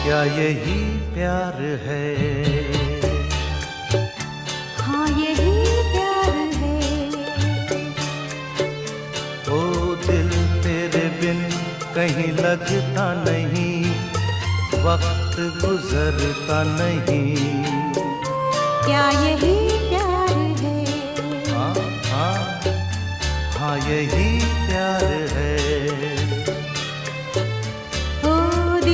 क्या यही प्यार है? हाँ यही प्यार है। ओ दिल तेरे बिन कहीं लगता नहीं, वक्त गुजरता नहीं। क्या यही प्यार है? हाँ हाँ हाँ यही प्यार है।